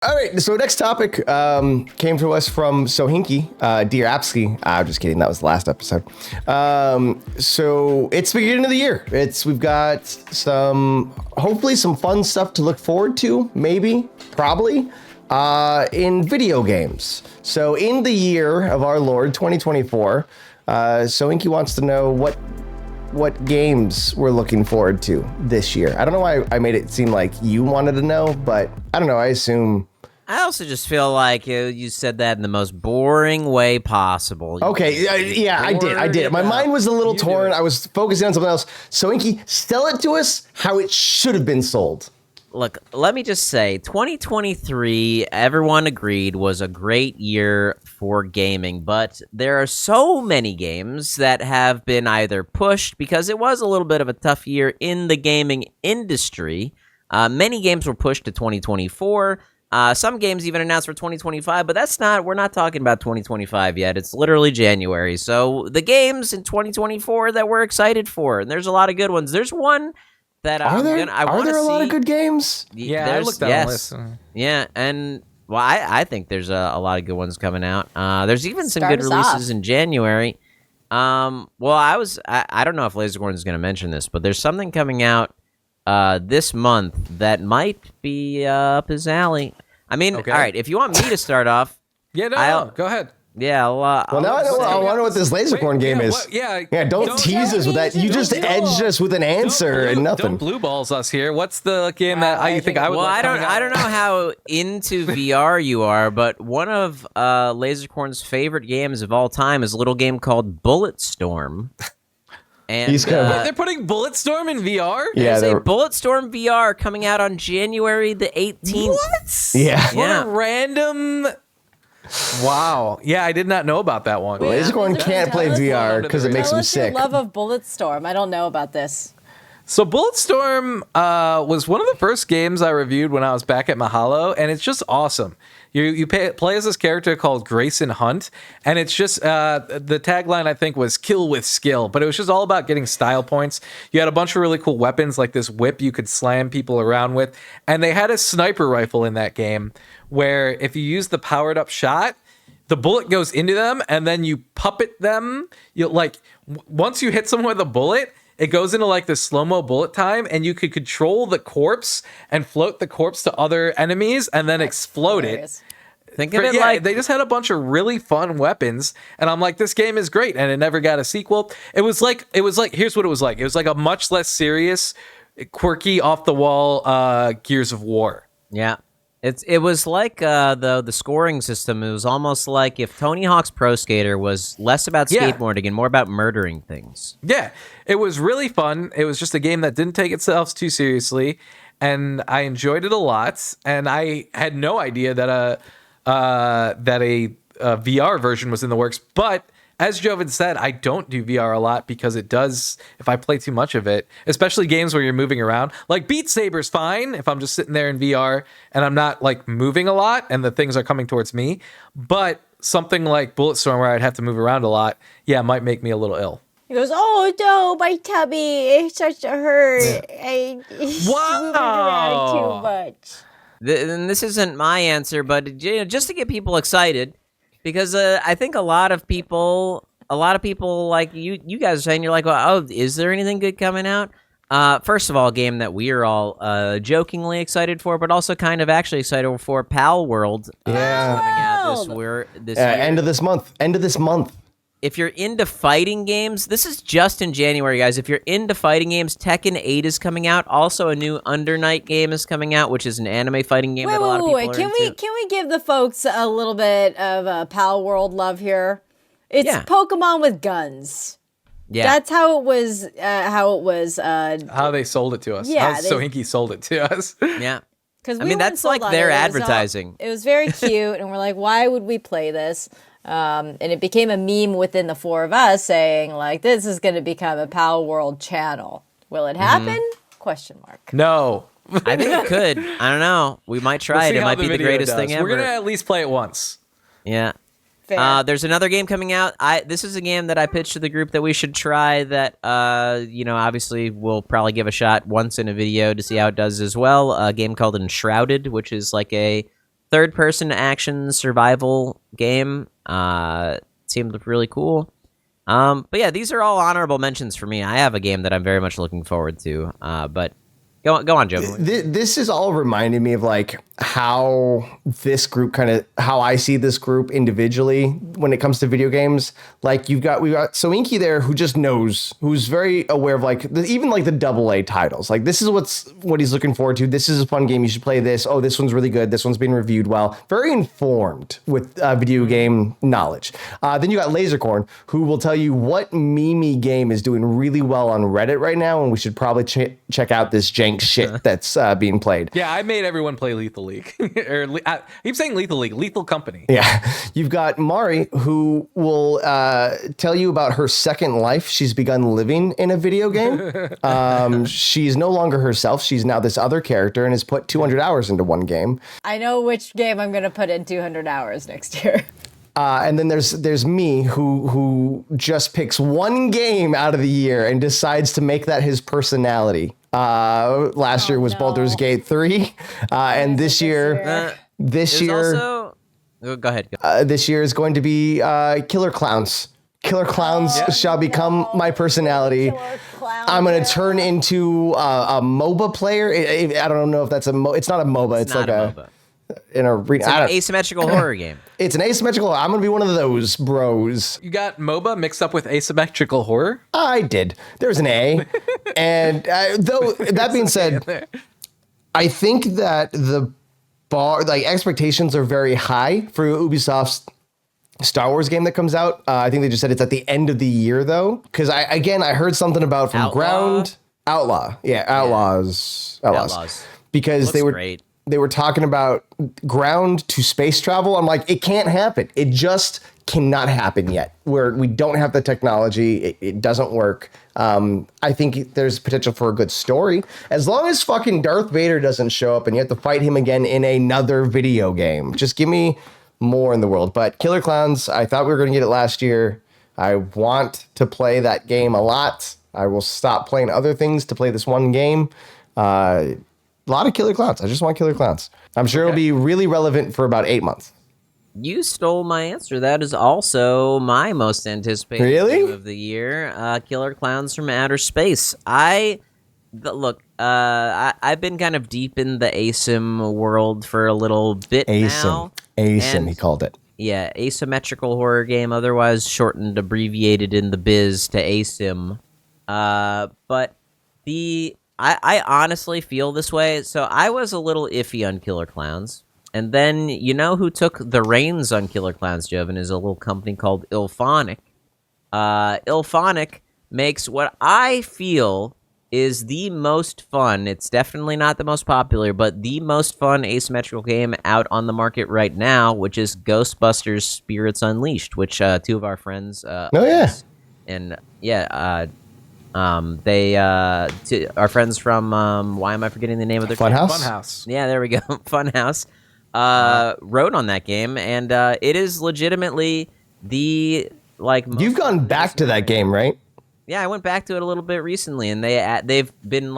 All right, so next topic came to us from Sohinki, Dear Apsky. I'm just kidding, that was the last episode. So it's the beginning of the year. We've got hopefully some fun stuff to look forward to, maybe, probably, in video games. So in the year of our Lord, 2024, Sohinki wants to know what games we're looking forward to this year. I don't know why I made it seem like you wanted to know, but I don't know, I assume... I also just feel like you said that in the most boring way possible. Okay, yeah, I did. My mind was a little torn. I was focusing on something else. So, Inky, sell it to us how it should have been sold. Look, let me just say, 2023, everyone agreed, was a great year for gaming, but there are so many games that have been either pushed, because it was a little bit of a tough year in the gaming industry. Many games were pushed to 2024. Some games even announced for 2025, but we're not talking about 2025 yet. It's literally January. So the games in 2024 that we're excited for, and there's a lot of good ones. There's one that Are there a lot of good games? Yeah, I looked at the list. Yeah, and well, I think there's a lot of good ones coming out. There's even some good releases in January. Well, I don't know if Lasercorn is going to mention this, but there's something coming out this month that might be up his alley. I mean, okay. All right, if you want me to start off... Yeah, no, go ahead. Yeah, well now I wonder what this Lasercorn game is. Don't tease us with that. You just edged us with an answer and nothing. Don't blue balls us here. What's the game that you think I would like? Well, I don't know how into VR you are, but one of Lasercorn's favorite games of all time is a little game called Bulletstorm. And they're putting Bulletstorm in VR? Yeah, there's a Bulletstorm VR coming out on January the 18th. What? Yeah. What a random... Wow. Yeah, I did not know about that one. Lasercorn can't play VR because it makes him sick. Your love of Bulletstorm. I don't know about this. So Bulletstorm was one of the first games I reviewed when I was back at Mahalo, and it's just awesome. You play as this character called Grayson Hunt, and it's just, the tagline I think was kill with skill, but it was just all about getting style points. You had a bunch of really cool weapons like this whip you could slam people around with, and they had a sniper rifle in that game where if you use the powered up shot, the bullet goes into them, and then you puppet them. Once you hit someone with a bullet, it goes into like this slow-mo bullet time, and you could control the corpse and float the corpse to other enemies and then explode it. Think of it like they just had a bunch of really fun weapons, and I'm like, this game is great, and it never got a sequel. It was like here's what it was like. It was like a much less serious, quirky, off-the-wall Gears of War. Yeah. It was like the scoring system. It was almost like if Tony Hawk's Pro Skater was less about skateboarding and more about murdering things. Yeah, it was really fun. It was just a game that didn't take itself too seriously, and I enjoyed it a lot. And I had no idea that a VR version was in the works. But as Joven said, I don't do VR a lot because it does, if I play too much of it, especially games where you're moving around. Like Beat Saber's fine if I'm just sitting there in VR and I'm not like moving a lot and the things are coming towards me. But something like Bulletstorm where I'd have to move around a lot, might make me a little ill. He goes, oh no, my tummy, it starts to hurt. I'm moving around too much. And this isn't my answer, but just to get people excited, because I think a lot of people like you guys are saying, you're like, well, is there anything good coming out? First of all, a game that we are all jokingly excited for, but also kind of actually excited for, Pal World. Coming out this year. End of this month. If you're into fighting games, this is just in January, guys. If you're into fighting games, Tekken 8 is coming out. Also, a new Under Night game is coming out, which is an anime fighting game that a lot of people are into. Can we give the folks a little bit of Pal World love here? It's Pokemon with guns. Yeah, that's how it was. How they sold it to us. Yeah, how Sohinki sold it to us. Yeah, because that's like their advertising. It was very cute, and we're like, why would we play this? And it became a meme within the four of us saying, like, this is going to become a Pal World channel. Will it happen? Question mark. No. I think it could. I don't know. We might try it. It might be the greatest thing ever. We're going to at least play it once. Yeah. There's another game coming out. This is a game that I pitched to the group that we should try that, obviously we'll probably give a shot once in a video to see how it does as well. A game called Enshrouded, which is like a third-person action survival game. Seemed really cool. But yeah, these are all honorable mentions for me. I have a game that I'm very much looking forward to. But go on, Joe. This is all reminding me of like how this group how I see this group individually when it comes to video games. Like we've got Soinki there who just knows, who's very aware of like even like the AA titles. Like this is what he's looking forward to. This is a fun game. You should play this. Oh, this one's really good. This one's being reviewed well. Very informed with video game knowledge. Then you got Lasercorn, who will tell you what meme game is doing really well on Reddit right now, and we should probably check out this jank shit that's being played. Yeah, I made everyone play Lethal League. I keep saying Lethal League, Lethal Company. Yeah. You've got Mari, who will tell you about her second life. She's begun living in a video game. She's no longer herself. She's now this other character and has put 200 hours into one game. I know which game I'm going to put in 200 hours next year. And then there's me, who just picks one game out of the year and decides to make that his personality. Last year was Baldur's Gate 3, and this year, also... Go ahead. this year is going to be Killer Clowns. Killer Clowns shall become my personality. I'm going to turn into a MOBA player. I don't know if that's it's not a MOBA. It's like a MOBA. In a it's an asymmetrical horror game. It's an asymmetrical. I'm gonna be one of those bros. You got MOBA mixed up with asymmetrical horror? I did. There's an A, and though that being said, I think that the bar, like expectations, are very high for Ubisoft's Star Wars game that comes out. I think they just said it's at the end of the year though, because I heard something about from Outlaws, because they were. Great. They were talking about ground to space travel. I'm like, it can't happen. It just cannot happen yet. We don't have the technology. It doesn't work. I think there's potential for a good story. As long as fucking Darth Vader doesn't show up and you have to fight him again in another video game. Just give me more in the world. But Killer Clowns, I thought we were going to get it last year. I want to play that game a lot. I will stop playing other things to play this one game. A lot of Killer Clowns. I just want Killer Clowns. I'm sure it'll be really relevant for about 8 months. You stole my answer. That is also my most anticipated game of the year. Killer Clowns from Outer Space. I've been kind of deep in the ASIM world for a little bit now. ASIM, he called it. Yeah, asymmetrical horror game, otherwise shortened, abbreviated in the biz to ASIM. But I honestly feel this way. So I was a little iffy on Killer Clowns. And then, you know who took the reins on Killer Clowns, Joven, is a little company called Ilphonic. Ilphonic makes what I feel is the most fun. It's definitely not the most popular, but the most fun asymmetrical game out on the market right now, which is Ghostbusters Spirits Unleashed, which two of our friends... And they are friends from why am I forgetting the name of their Funhouse. Yeah, there we go. Funhouse wrote on that game, and it is legitimately the You've gone back to that game, right? Yeah, I went back to it a little bit recently, and they've been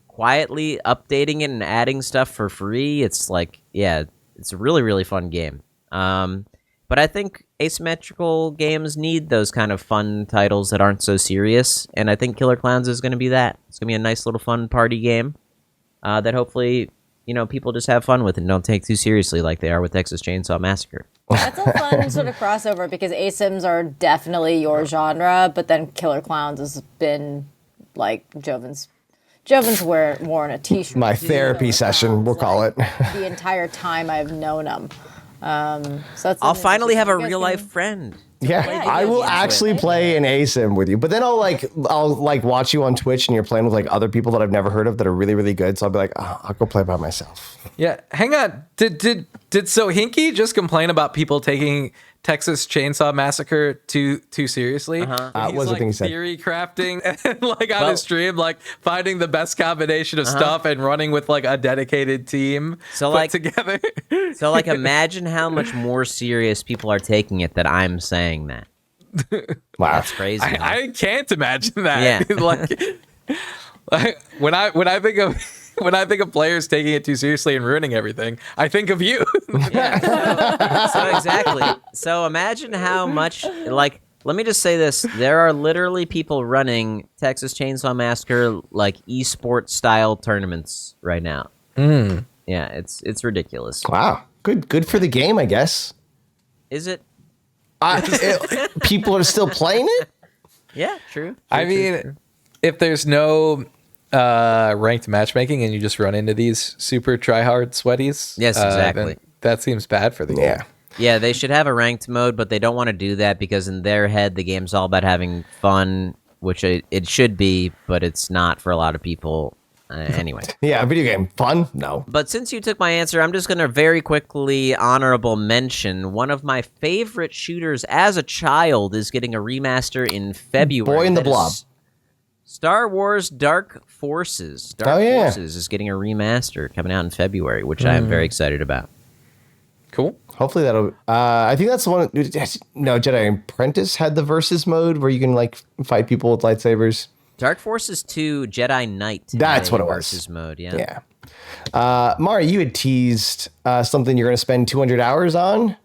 quietly updating it and adding stuff for free. It's it's a really, really fun game. But I think asymmetrical games need those kind of fun titles that aren't so serious, and I think Killer Clowns is going to be that. It's going to be a nice little fun party game that hopefully, people just have fun with and don't take too seriously like they are with Texas Chainsaw Massacre. That's a fun sort of crossover because ASIMs are definitely your genre, but then Killer Clowns has been Joven's worn a t-shirt. My therapy session, we'll call it. The entire time I've known him. So I'll finally have a real life friend. Yeah, I will actually play an ASIM with you, but then I'll watch you on Twitch and you're playing with other people that I've never heard of that are really, really good. So I'll be like, I'll go play by myself. Yeah, hang on. Did Sohinki just complain about people taking Texas Chainsaw Massacre too seriously? What was the thing he said? Theory crafting and on his stream, finding the best combination of stuff and running with a dedicated team put together. So imagine how much more serious people are taking it that I'm saying that. Wow, that's crazy. I can't imagine that. Yeah. When I think of when I think of players taking it too seriously and ruining everything, I think of you. So exactly. So imagine how much, like, let me just say this. There are literally people running Texas Chainsaw Massacre, like, esports style tournaments right now. Yeah, it's ridiculous. Wow. Good for the game, I guess. Is it? People are still playing it? Yeah, true. I mean, if there's no ranked matchmaking and you just run into these super try-hard sweaties, Yes, exactly. then that seems bad for the game. Yeah. Yeah, they should have a ranked mode, but they don't want to do that because in their head, the game's all about having fun, which it should be, but it's not for a lot of people. Anyway. Yeah, video game. Fun? No. But since you took my answer, I'm just going to very quickly honorable mention one of my favorite shooters as a child is getting a remaster in February. Boy in the That is Blob. Star Wars Dark Forces. Dark Forces is getting a remaster coming out in February, which I am very excited about. Cool. Hopefully that'll. I think that's the one. No, Jedi Apprentice had the versus mode where you can like fight people with lightsabers. Dark Forces 2 Jedi Knight. That's what it was. Versus mode, yeah. Yeah. Mari, you had teased something you're going to spend 200 hours on.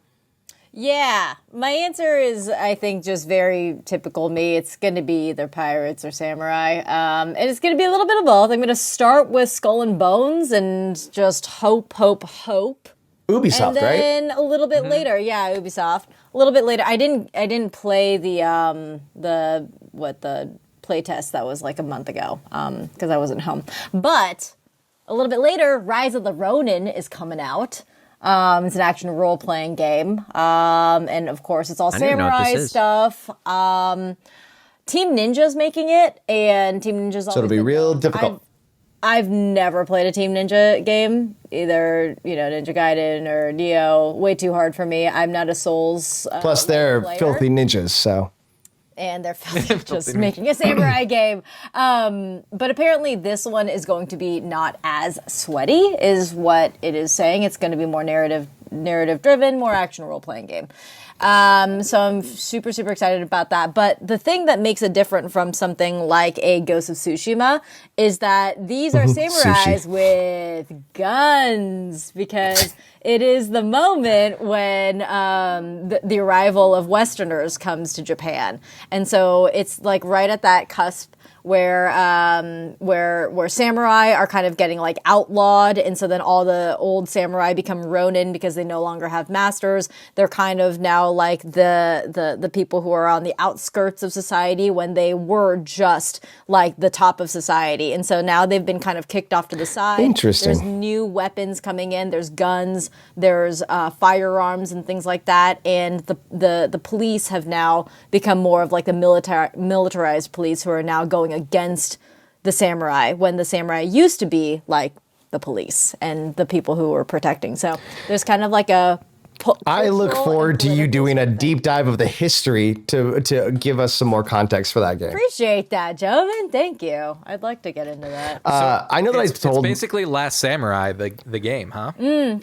Yeah, my answer is, I think, just very typical me. It's going to be either pirates or samurai. And it's going to be a little bit of both. I'm going to start with Skull and Bones and just hope. Ubisoft, And then a little bit later, yeah, Ubisoft. A little bit later, I didn't play the play test that was like a month ago because I wasn't home. But a little bit later, Rise of the Ronin is coming out. It's an action role-playing game, and of course, it's all samurai stuff. Team Ninja's making it, and Team Ninja's So it'll be real difficult. I've never played a Team Ninja game, either Ninja Gaiden or Neo. Way too hard for me. I'm not a Souls. Plus, they're player. filthy ninjas, so. And they're just making a samurai game. But apparently this one is going to be not as sweaty, is what it is saying. It's going to be more narrative driven, more action role-playing game. So I'm super, super excited about that. But the thing that makes it different from something like a Ghost of Tsushima is that these are samurais with guns, because it is the moment when the arrival of Westerners comes to Japan. And so it's like right at that cusp where samurai are kind of getting like outlawed, and so then all the old samurai become ronin because they no longer have masters. They're kind of now like the people who are on the outskirts of society when they were just like the top of society, and so now they've been kind of kicked off to the side. Interesting. There's new weapons coming in. There's guns. There's firearms and things like that, and the police have now become more of like the militarized police who are now going against the samurai, when the samurai used to be like the police and the people who were protecting. So there's kind of like a I look cultural forward and to you doing a political deep dive of the history to give us some more context for that game. Appreciate that, Jovan. Thank you. I'd like to get into that. I know that It's basically Last Samurai, the game, huh?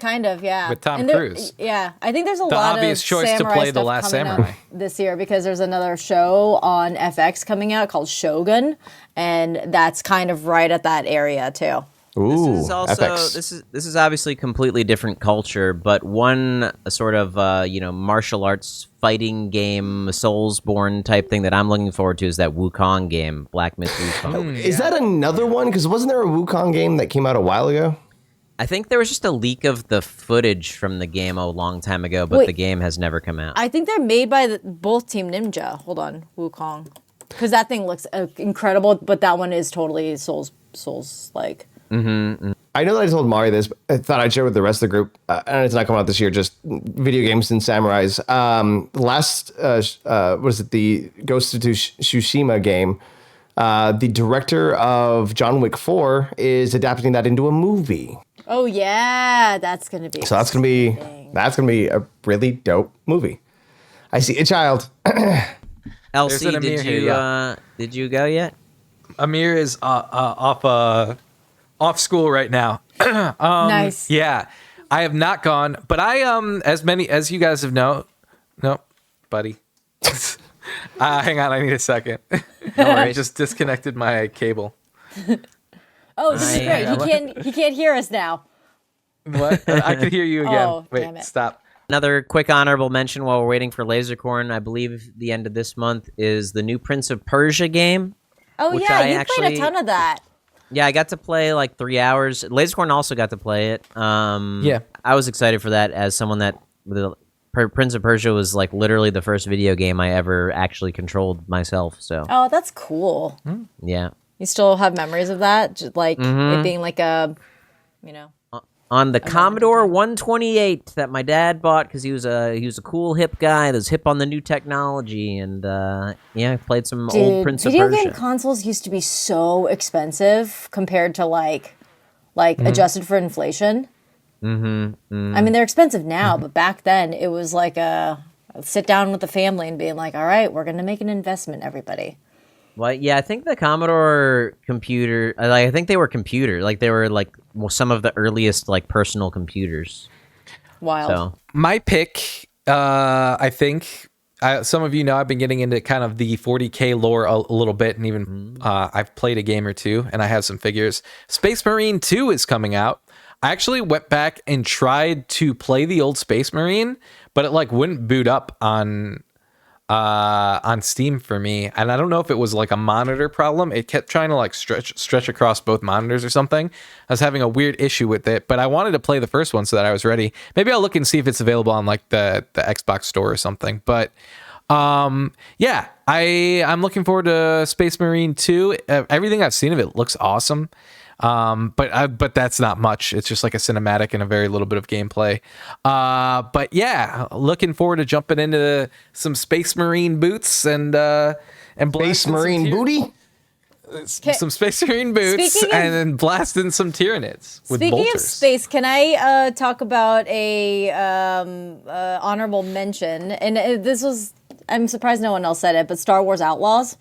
Kind of, yeah. With Tom And there- Cruise. Yeah, I think there's a The lot obvious of choice to samurai play The stuff Last coming Samurai. out this year, because there's another show on FX coming out called Shogun, and that's kind of right at that area too. Ooh, This is also FX. this is obviously completely different culture, but one sort of martial arts fighting game, Soulsborne type thing that I'm looking forward to is that Wukong game, Black Myth Wukong. Is that another one? Because wasn't there a Wukong game that came out a while ago? I think there was just a leak of the footage from the game a long time ago, but Wait. the game has never come out. I think they're made by both Team Ninja. Hold on, Wukong, because that thing looks incredible, but that one is totally Souls like. I know that I told Mari this, but I thought I'd share with the rest of the group, and it's not coming out this year, just video games and samurais. Was it the Ghost of Tsushima game? The director of John Wick 4 is adapting that into a movie. Oh yeah, that's gonna be. So that's gonna be a really dope movie. I see a child. Elsie, an Amir here, did you go yet? Amir is off school right now. Nice. Yeah, I have not gone, but I as you guys have no, buddy. Hang on, I need a second. I just disconnected my cable. Oh, this is great. He can't hear us now. What? I can hear you again. Oh, Wait, damn it. stop. Another quick honorable mention while we're waiting for Lasercorn. I believe the end of this month is the new Prince of Persia game. Oh Which yeah, I you played a ton of that. Yeah, I got to play like 3 hours. Lasercorn also got to play it. Yeah. I was excited for that as someone that Prince of Persia was like literally the first video game I ever actually controlled myself. So Oh, that's cool. yeah. You still have memories of that, just like it being like a, you know. On the Commodore 128 that my dad bought because he was a cool hip guy that was hip on the new technology, and yeah, I played some old Prince of Persia. Video game consoles used to be so expensive compared to like adjusted for inflation. I mean, they're expensive now, but back then it was like a sit down with the family and being like, all right, we're gonna make an investment, everybody. Well, yeah, I think the Commodore computer, I think they were computer, like they were like some of the earliest like personal computers. Wild. So My pick, I think, some of you know I've been getting into kind of the 40K lore a little bit, and even I've played a game or two, and I have some figures. Space Marine 2 is coming out. I actually went back and tried to play the old Space Marine, but it like wouldn't boot up on Steam for me, and I don't know if it was like a monitor problem. It kept trying to like stretch across both monitors or something. I was having a weird issue with it, but I wanted to play the first one so that I was ready. Maybe I'll look and see if it's available on like the Xbox store or something. But yeah, I'm looking forward to Space Marine 2. Everything I've seen of it looks awesome. But that's not much. It's just like a cinematic and a very little bit of gameplay. But yeah, looking forward to jumping into some Space Marine boots and Space Marine booty? some Space Marine boots and then blasting some Tyranids with Speaking bolters. of space, can I talk about a honorable mention? And I'm surprised no one else said it, but Star Wars Outlaws.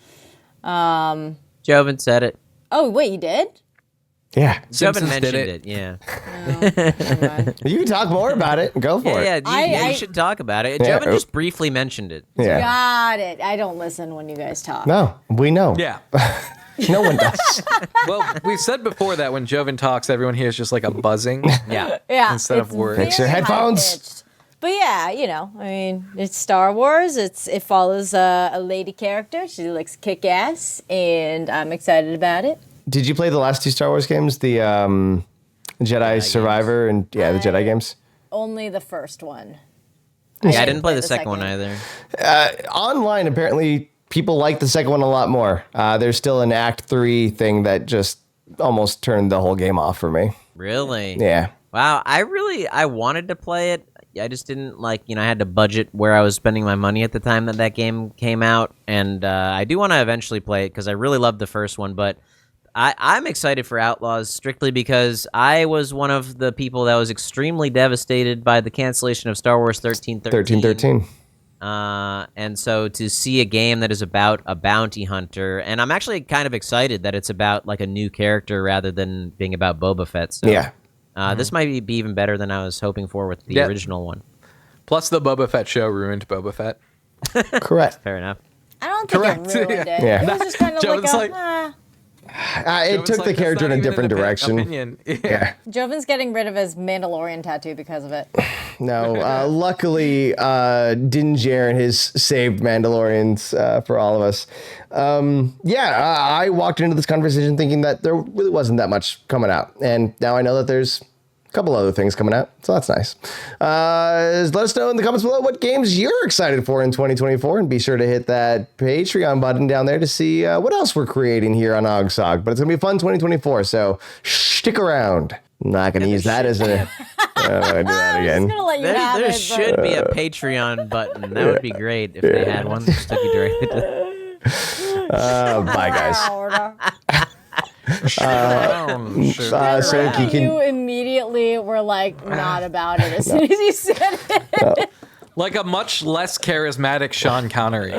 Joven said it. Oh, wait, you did? Yeah. Joven Simpsons mentioned did it. Yeah. Never mind. You can talk more about it. Go for it. Yeah, you should talk about it. Yeah. Joven just briefly mentioned it. Yeah. Got it. I don't listen when you guys talk. No, we know. Yeah. No one does. Well, we've said before that when Joven talks, everyone hears just like a buzzing. Yeah. Yeah, Instead of it's words. very Fix your headphones. high-pitched. But yeah, I mean, it's Star Wars. It follows a lady character. She looks kick ass, and I'm excited about it. Did you play the last two Star Wars games? The Jedi Survivor and the Jedi games? Only the first one. Yeah, I didn't play the second one either. Online, apparently, people like the second one a lot more. There's still an Act 3 thing that just almost turned the whole game off for me. Really? Yeah. Wow, I wanted to play it. I just didn't I had to budget where I was spending my money at the time that game came out. And I do want to eventually play it because I really loved the first one. But I'm excited for Outlaws strictly because I was one of the people that was extremely devastated by the cancellation of Star Wars 1313. And so to see a game that is about a bounty hunter, and I'm actually kind of excited that it's about like a new character rather than being about Boba Fett. So, Yeah. This might be even better than I was hoping for with the original one. Plus, the Boba Fett show ruined Boba Fett. Correct. Fair enough. I don't think Correct. it ruined it. Yeah. It was just kind of Joven's like like- It took the character in a different direction. Opinion. Yeah. Joven's getting rid of his Mandalorian tattoo because of it. No, luckily, Din Djarin has saved Mandalorians for all of us. I walked into this conversation thinking that there really wasn't that much coming out. And now I know that there's a couple other things coming out. So that's nice. Let us know in the comments below what games you're excited for in 2024. And be sure to hit that Patreon button down there to see what else we're creating here on OGSoG. But it's going to be a fun 2024. So stick around. I'm not going to use that as a... do that again. I'm just gonna let you have There it, should be a Patreon button. That would be great if they had one. Just took you directly to... Bye, guys. Soki, you immediately were like not about it as soon as you said it. Like a much less charismatic Sean Connery.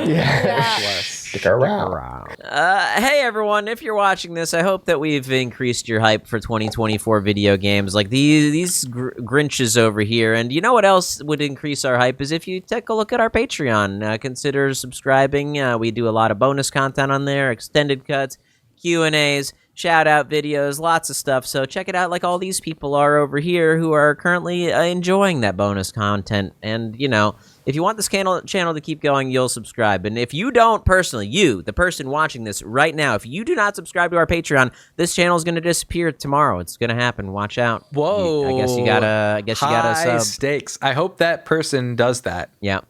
Stick around. Hey everyone, if you're watching this, I hope that we've increased your hype for 2024 video games like these Grinches over here. And you know what else would increase our hype is if you take a look at our Patreon. Consider subscribing. We do a lot of bonus content on there, extended cuts, Q&As, shout out videos, lots of stuff. So check it out like all these people are over here who are currently enjoying that bonus content. And, you know, if you want this channel to keep going, you'll subscribe. And if you don't personally, you, the person watching this right now, if you do not subscribe to our Patreon, this channel is going to disappear tomorrow. It's going to happen. Watch out. Whoa. I guess you gotta High sub. stakes. I hope that person does that. Yeah.